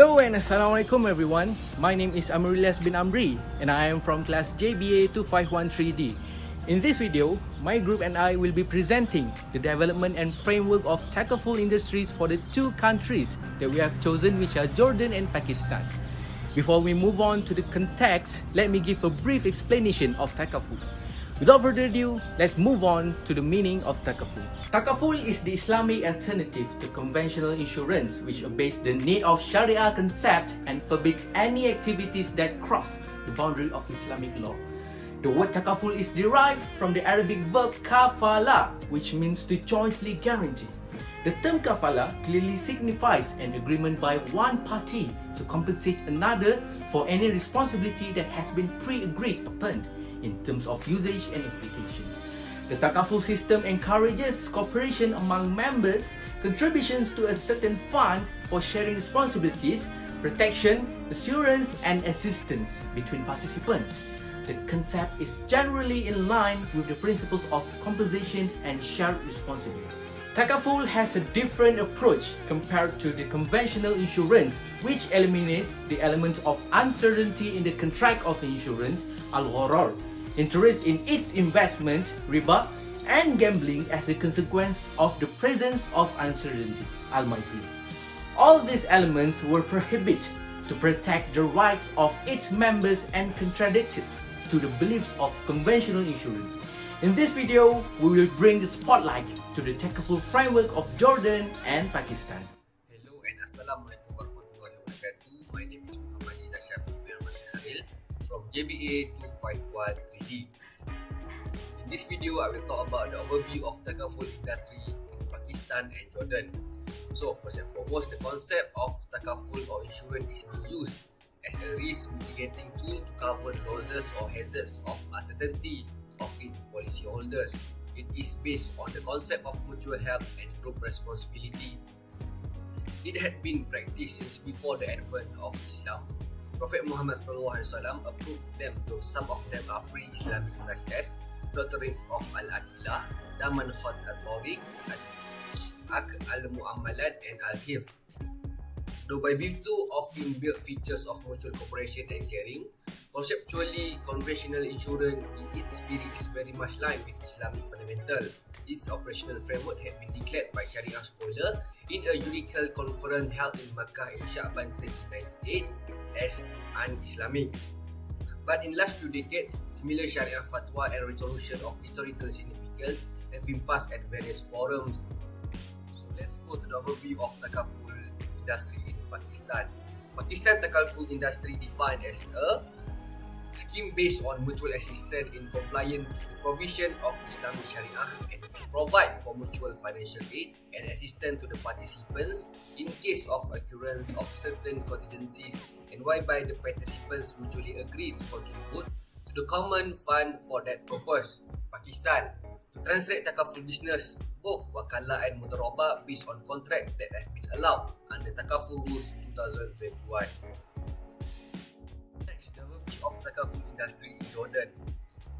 Hello and Assalamualaikum everyone. My name is Amrulias bin Amri and I am from class JBA 2513D. In this video, my group and I will be presenting the development and framework of Takaful industries for the two countries that we have chosen, which are Jordan and Pakistan. Before we move on to the context, let me give a brief explanation of Takaful. Without further ado, let's move on to the meaning of Takaful. Takaful is the Islamic alternative to conventional insurance, which obeys the need of Sharia concept and forbids any activities that cross the boundary of Islamic law. The word Takaful is derived from the Arabic verb kafala, which means to jointly guarantee. The term kafala clearly signifies an agreement by one party to compensate another for any responsibility that has been pre-agreed upon in terms of usage and application. The Takaful system encourages cooperation among members, contributions to a certain fund for sharing responsibilities, protection, assurance, and assistance between participants. The concept is generally in line with the principles of compensation and shared responsibilities. Takaful has a different approach compared to the conventional insurance, which eliminates the element of uncertainty in the contract of insurance, al-gharar, interest in its investment, riba, and gambling as the consequence of the presence of uncertainty, al-maisir. All these elements were prohibited to protect the rights of its members and contradicted to the beliefs of conventional insurance. In this video, we will bring the spotlight to the Takaful framework of Jordan and Pakistan. Hello and Assalamualaikum warahmatullahi wabarakatuh. My name is Muhammad Izzah Shafiq bin Haril from JBA 2513D. In this video, I will talk about the overview of Takaful industry in Pakistan and Jordan. So first and foremost, the concept of Takaful or insurance is being used as a risk mitigating tool to cover losses or hazards of uncertainty of its policyholders. It is based on the concept of mutual help and group responsibility. It had been practiced since before the advent of Islam. Prophet Muhammad SAW approved them, though some of them are pre-Islamic, such as Doctrine of Al-Aqilah, Daman Khat al-Tariq, Ak al-Mu'amalat, and Al-Hifz. Though by virtue of inbuilt features of mutual cooperation and sharing, conceptually, conventional insurance in its spirit is very much aligned with Islamic fundamental. Its operational framework had been declared by Sharia scholar in a judicial conference held in Makkah in Sha'ban 1998 as un-Islamic. But in last few decades, similar Sharia fatwa and resolution of historical significance have been passed at various forums. So let's go to the overview of Takaful industry in Pakistan. Pakistan Takaful industry defined as a scheme based on mutual assistance in compliance with the provision of Islamic Sharia and provide for mutual financial aid and assistance to the participants in case of occurrence of certain contingencies, and whereby the participants mutually agree to contribute to the common fund for that purpose. Pakistan, to translate Takaful business, both wakalah and mudharabah based on contract that have been allowed under Takaful Rules 2021. Next, the overview of Takaful industry in Jordan.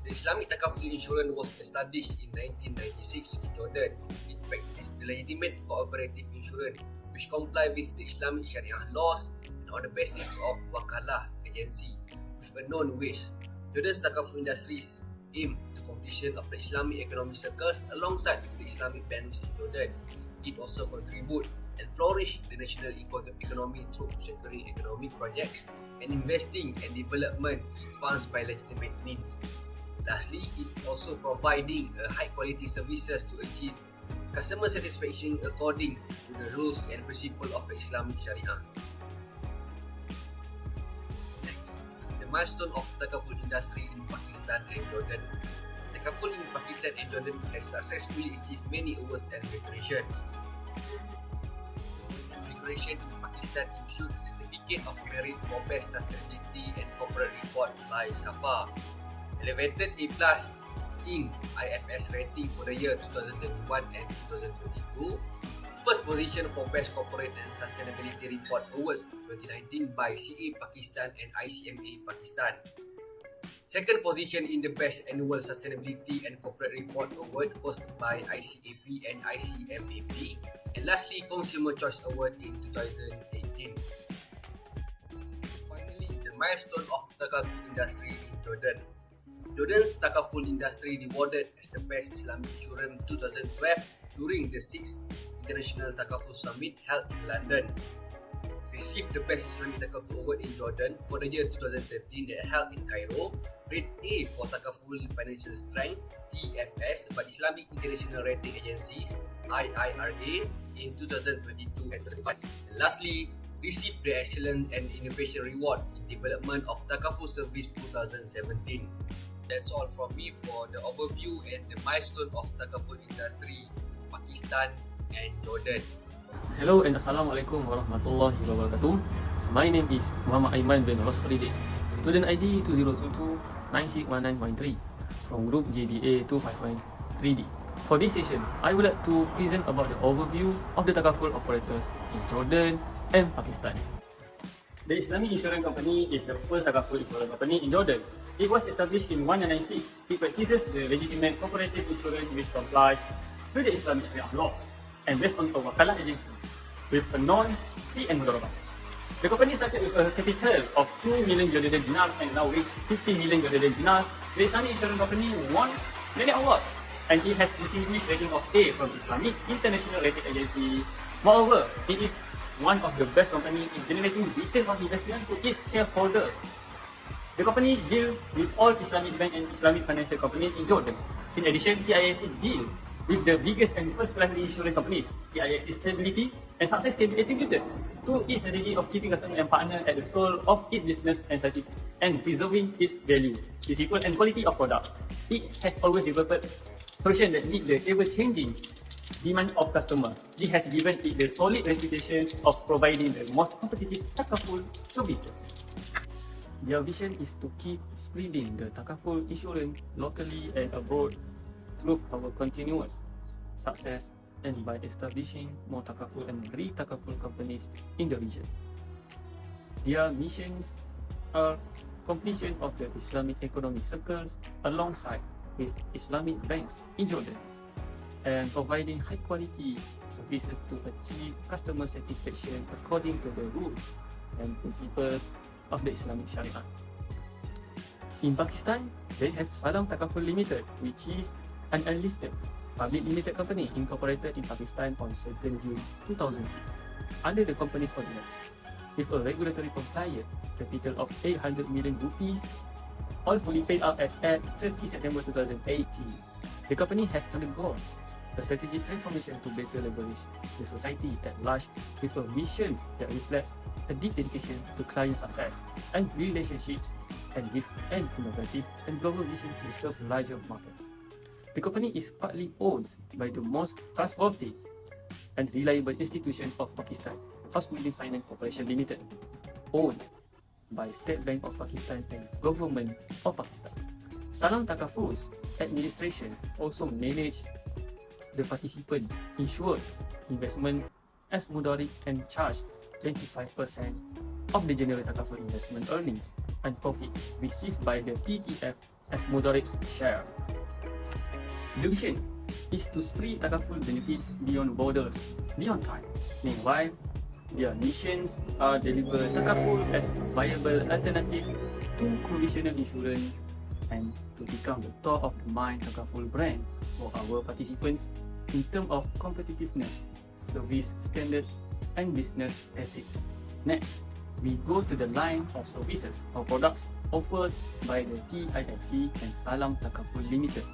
The Islamic Takaful insurance was established in 1996 in Jordan. It practiced the legitimate cooperative insurance which comply with the Islamic Sharia laws and on the basis of wakalah agency with a known wage. Jordan's Takaful industries aim to completion of the Islamic economic circles alongside with the Islamic banks in Jordan. It also contribute and flourish the national economy through securing economic projects and investing and development in funds by legitimate means. Lastly, it also providing a high quality services to achieve customer satisfaction according to the rules and principles of the Islamic Sharia. Next, the milestone of Takaful industry in Pakistan and Jordan. Takaful in Pakistan and Jordan has successfully achieved many awards and recognitions. Recognition in Pakistan include Certificate of Merit for Best Sustainability and Corporate Report by SAFA, elevated A+ in IFS rating for the year 2021 and 2022, first position for Best Corporate and Sustainability Report Awards 2019 by CA Pakistan and ICMA Pakistan, second position in the Best Annual Sustainability and Corporate Report Award hosted by ICAP and ICMAP, and lastly Consumer Choice Award in 2018. milestone of Takaful industry in Jordan. Jordan's Takaful industry rewarded as the best Islamic insurance 2012 during the 6th International Takaful Summit held in London. Received the Best Islamic Takaful Award in Jordan for the year 2013 that held in Cairo. Rate A for Takaful Financial Strength (TFS) by Islamic International Rating Agencies (IIRA) in 2022 and 2021. And lastly, received the Excellence and Innovation Reward in Development of Takaful Service 2017. That's all from me for the overview and the milestone of Takaful industry in Pakistan and Jordan. Hello and Assalamualaikum warahmatullahi wabarakatuh. My name is Muhammad Aiman bin Rosfaridi, student ID 2022-9619.3 from group JBA 251-3D. For this session, I would like to present about the overview of the Takaful operators in Jordan and Pakistan. The Islamic Insurance Company is the first Takaful insurance company in Jordan. It was established in 1996. It practices the legitimate cooperative insurance which complies with the Islamic Sharia law and based on a wakalah agency with a non-fee and mudharabah. The company started with a capital of 2 million Jordanian dinars and now reached 50 million Jordanian dinars. The Islamic Insurance Company won many awards and it has distinguished rating of A from Islamic International Rating Agency. Moreover, it is one of the best companies in generating return on investment to its shareholders. The company deals with all Islamic bank and Islamic financial companies in Jordan. In addition, TIAC deals with the biggest and first-class insurance companies. TIAC's stability and success can be attributed to its strategy of keeping customer and partner at the soul of its business and preserving its value, principle and quality of product. It has always developed solutions that meet the ever-changing demand of customer. It has given it the solid reputation of providing the most competitive Takaful services. Their vision is to keep spreading the Takaful insurance locally and abroad through our continuous success and by establishing more Takaful and re-Takaful companies in the region. Their missions are completion of the Islamic economic circles alongside with Islamic banks in Jordan and providing high quality services to achieve customer satisfaction according to the rules and principles of the Islamic Sharia. In Pakistan, they have Salam Takaful Limited, which is an unlisted public limited company incorporated in Pakistan on 2nd June 2006 under the company's ordinance with a regulatory compliant capital of 800 million rupees, all fully paid out as at 30 September 2018. The company has undergone a strategic transformation to better leverage the society at large with a mission that reflects a deep dedication to client success and relationships and with an innovative and global vision to serve larger markets. The company is partly owned by the most trustworthy and reliable institution of Pakistan, House Building Finance Corporation Limited, owned by State Bank of Pakistan and Government of Pakistan. Salam Takaful's administration also manage the participant insured investment as mudarib and charge 25% of the general Takaful investment earnings and profits received by the PTF as mudarib's share. The vision is to spread Takaful benefits beyond borders, beyond time. Meanwhile, their missions are deliver Takaful as a viable alternative to conventional insurance and to become the top of the mind Takaful brand for our participants in terms of competitiveness, service standards, and business ethics. Next, we go to the line of services or products offered by the TIAC and Salam Takaful Limited.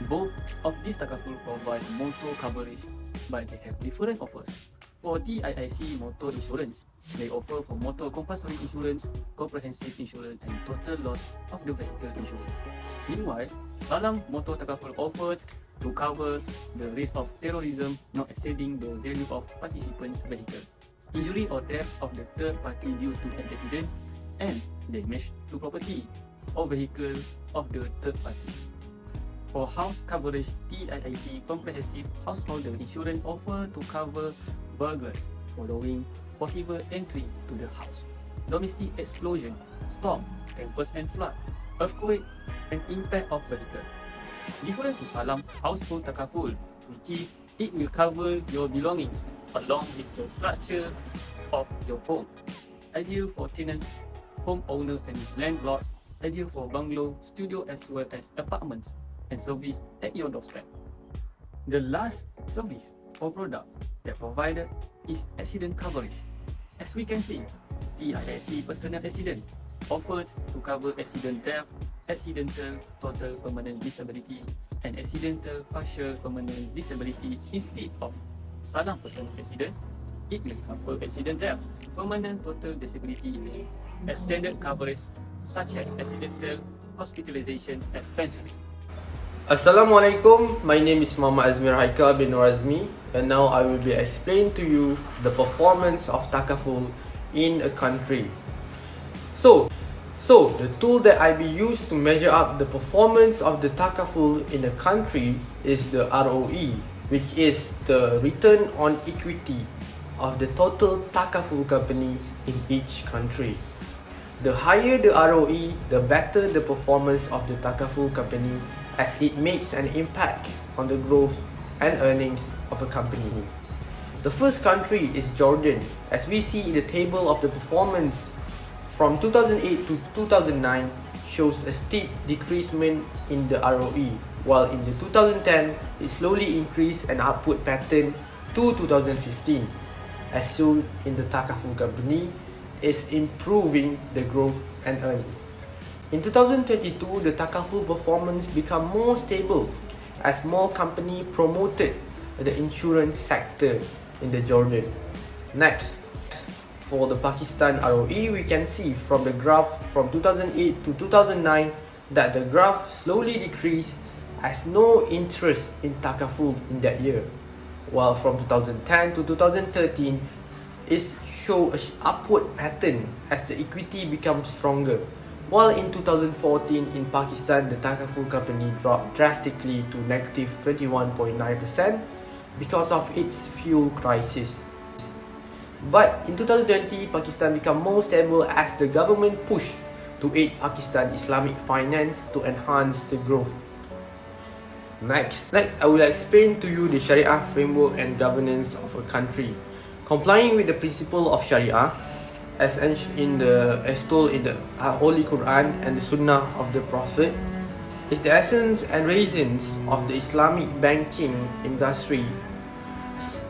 Both of these Takaful provide motor coverage, but they have different offers. For TIAC motor insurance, they offer for motor compulsory insurance, comprehensive insurance, and total loss of the vehicle insurance. Meanwhile, Salam Motor Takaful offers to cover the risk of terrorism not exceeding the value of participants' vehicle, injury or death of the third party due to an accident, and damage to property or vehicle of the third party. For house coverage, TIAC Comprehensive Householder Insurance offer to cover burglars following possible entry to the house, domestic explosion, storm, tempest and flood, earthquake and impact of vehicle. Different to Salam Household Takaful, which is it will cover your belongings along with the structure of your home, ideal for tenants homeowner and landlords ideal for bungalow, studio as well as apartments and service at your doorstep. The last service or product that provided is accident coverage. As we can see, TISC personal accident offered to cover accident death, accidental total permanent disability and accidental partial permanent disability instead of salah personal accident. It will cover accident death, permanent total disability and extended coverage such as accidental hospitalization expenses. Assalamualaikum, my name is Muhammad Azmir Haika bin Razmi, and now I will be explaining to you the performance of Takaful in a country. So the tool that I be used to measure up the performance of the Takaful in a country is the ROE, which is the return on equity of the total Takaful company in each country. The higher the ROE, the better the performance of the Takaful company, as it makes an impact on the growth and earnings of a company. The first country is Jordan, as we see in the table of the performance from 2008 to 2009 shows a steep decreasement in the ROE, while in the 2010 it slowly increased an upward pattern to 2015, as shown in the Takaful company is improving the growth and earning. In 2022, the Takaful performance became more stable as more companies promoted the insurance sector in the Jordan. Next, for the Pakistan ROE, we can see from the graph from 2008 to 2009 that the graph slowly decreased as no interest in Takaful in that year, while from 2010 to 2013 it showed an upward pattern as the equity becomes stronger. While in 2014 in Pakistan, the Takaful company dropped drastically to negative 21.9% because of its fuel crisis. But in 2020, Pakistan became more stable as the government pushed to aid Pakistan Islamic finance to enhance the growth. Next, I will explain to you the Sharia framework and governance of a country. Complying with the principle of Sharia, as told in the Holy Quran and the Sunnah of the Prophet, is the essence and reasons of the Islamic banking industry.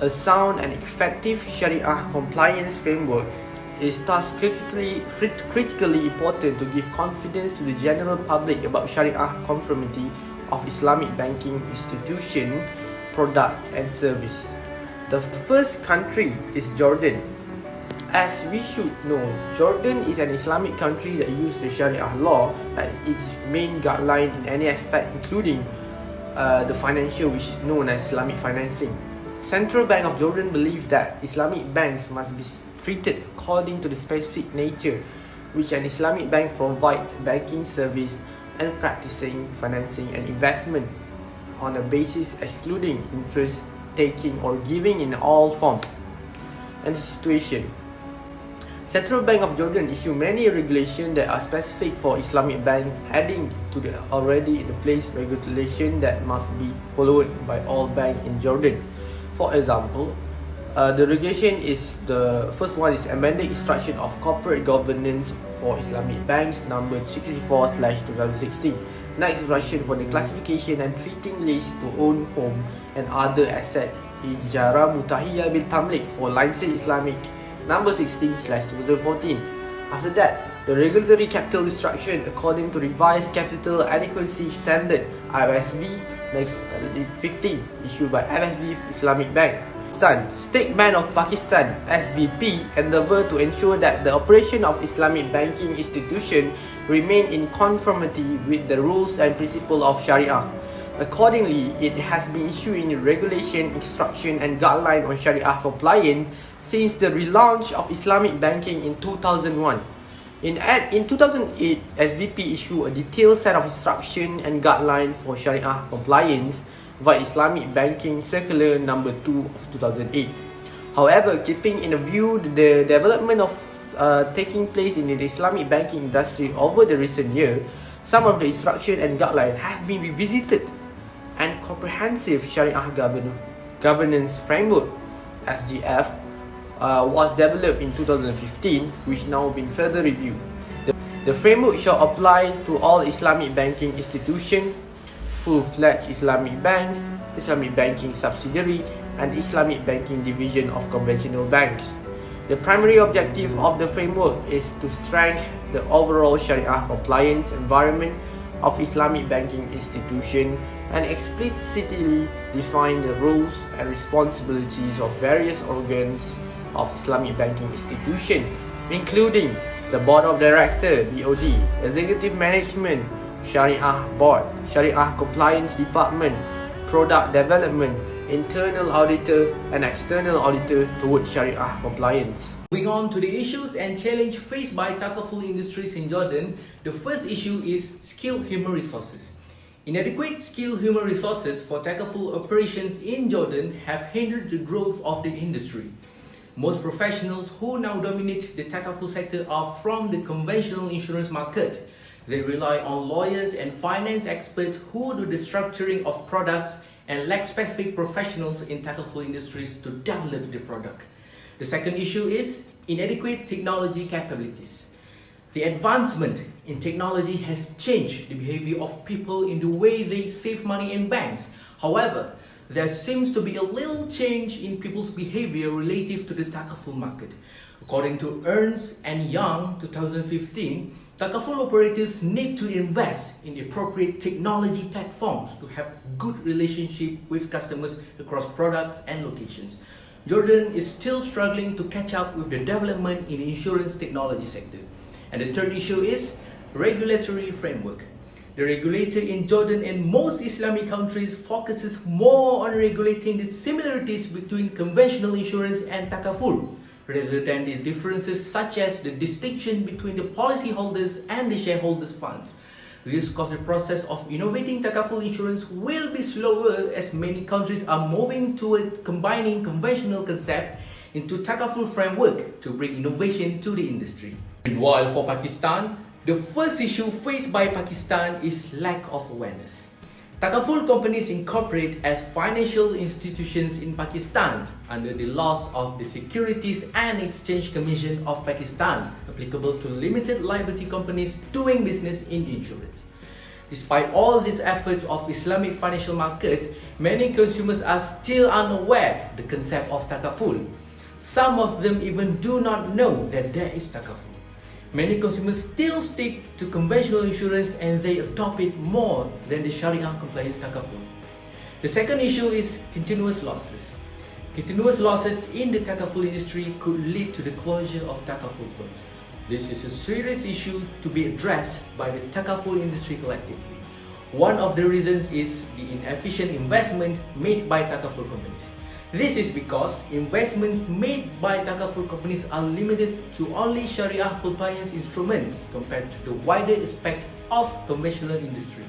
A sound and effective Sharia compliance framework is thus critically important to give confidence to the general public about Sharia conformity of Islamic banking institution, product and service. The first country is Jordan. As we should know, Jordan is an Islamic country that uses the Sharia law as its main guideline in any aspect, including the financial, which is known as Islamic financing. Central Bank of Jordan believes that Islamic banks must be treated according to the specific nature which an Islamic bank provides banking service and practicing financing and investment on a basis excluding interest taking or giving in all forms and the situation. Central Bank of Jordan issue many regulations that are specific for Islamic bank, adding to the already in place regulation that must be followed by all banks in Jordan. For example, the regulation is the first one is amended instruction of corporate governance for Islamic banks number 64/2016. Next instruction for the classification and treating lease to own home and other asset ijara mutahiyya bil tamlik for licensed Islamic number 16/2014. After that, the regulatory capital instruction according to revised capital adequacy standard INS510 issued by INS510 Islamic Bank. State Bank of Pakistan SBP endeavour to ensure that the operation of Islamic banking institution remain in conformity with the rules and principles of Sharia. Accordingly, it has been issuing regulation, instruction and guideline on Sharia compliance since the relaunch of Islamic banking in 2001. In 2008, SBP issued a detailed set of instruction and guideline for Sharia compliance via Islamic Banking Circular number 2 of 2008. However, keeping in view the development of taking place in the Islamic banking industry over the recent year, some of the instruction and guidelines have been revisited and comprehensive Sharia governance framework (SGF) was developed in 2015, which now been further reviewed. The framework shall apply to all Islamic banking institutions, full-fledged Islamic banks, Islamic banking subsidiary, and Islamic banking division of conventional banks. The primary objective of the framework is to strengthen the overall Sharia compliance environment of Islamic banking institutions and explicitly define the roles and responsibilities of various organs of Islamic banking institutions, including the Board of Directors (BOD), Executive Management, Sharia Board, Sharia Compliance Department, Product Development, Internal Auditor, and External Auditor towards Sharia compliance. Moving on to the issues and challenge faced by Takaful industries in Jordan, the first issue is skilled human resources. Inadequate skilled human resources for Takaful operations in Jordan have hindered the growth of the industry. Most professionals who now dominate the Takaful sector are from the conventional insurance market. They rely on lawyers and finance experts who do the structuring of products and lack specific professionals in Takaful industries to develop the product. The second issue is inadequate technology capabilities. The advancement in technology has changed the behavior of people in the way they save money in banks. However, there seems to be a little change in people's behavior relative to the Takaful market. According to Ernst & Young 2015, Takaful operators need to invest in the appropriate technology platforms to have good relationship with customers across products and locations. Jordan is still struggling to catch up with the development in the insurance technology sector. And the third issue is regulatory framework. The regulator in Jordan and most Islamic countries focuses more on regulating the similarities between conventional insurance and Takaful, rather than the differences such as the distinction between the policyholders and the shareholders' funds. This causes the process of innovating Takaful insurance will be slower as many countries are moving toward combining conventional concept into Takaful framework to bring innovation to the industry. Meanwhile, for Pakistan, the first issue faced by Pakistan is lack of awareness. Takaful companies incorporate as financial institutions in Pakistan under the laws of the Securities and Exchange Commission of Pakistan, applicable to limited liability companies doing business in insurance. Despite all these efforts of Islamic financial markets, many consumers are still unaware of the concept of Takaful. Some of them even do not know that there is Takaful. Many consumers still stick to conventional insurance and they adopt it more than the Sharia compliance Takaful. The second issue is continuous losses. Continuous losses in the Takaful industry could lead to the closure of Takaful firms. This is a serious issue to be addressed by the Takaful industry collectively. One of the reasons is the inefficient investment made by Takaful companies. This is because investments made by Takaful companies are limited to only Sharia compliance instruments compared to the wider aspect of conventional industry.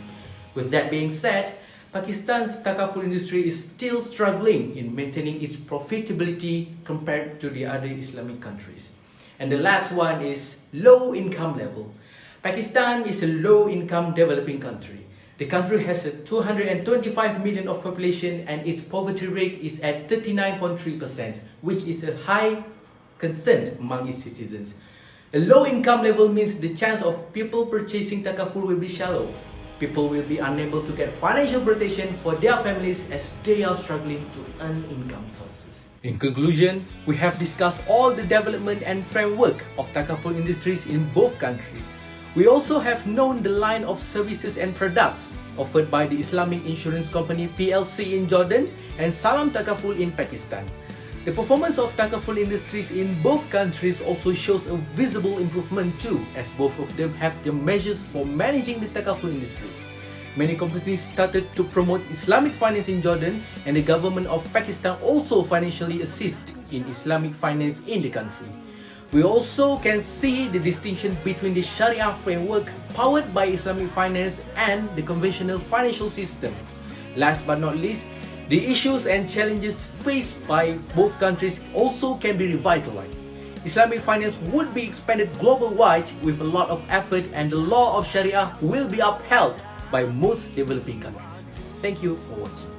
With that being said, Pakistan's Takaful industry is still struggling in maintaining its profitability compared to the other Islamic countries. And the last one is low income level. Pakistan is a low income developing country. The country has a 225 million of population and its poverty rate is at 39.3%, which is a high concern among its citizens. A low income level means the chance of people purchasing Takaful will be shallow. People will be unable to get financial protection for their families as they are struggling to earn income sources. In conclusion, we have discussed all the development and framework of Takaful industries in both countries. We also have known the line of services and products offered by the Islamic Insurance Company PLC in Jordan and Salam Takaful in Pakistan. The performance of Takaful industries in both countries also shows a visible improvement too, as both of them have the measures for managing the Takaful industries. Many companies started to promote Islamic finance in Jordan, and the government of Pakistan also financially assists in Islamic finance in the country. We also can see the distinction between the Sharia framework powered by Islamic finance and the conventional financial system. Last but not least, the issues and challenges faced by both countries also can be revitalized. Islamic finance would be expanded global-wide with a lot of effort, and the law of Sharia will be upheld by most developing countries. Thank you for watching.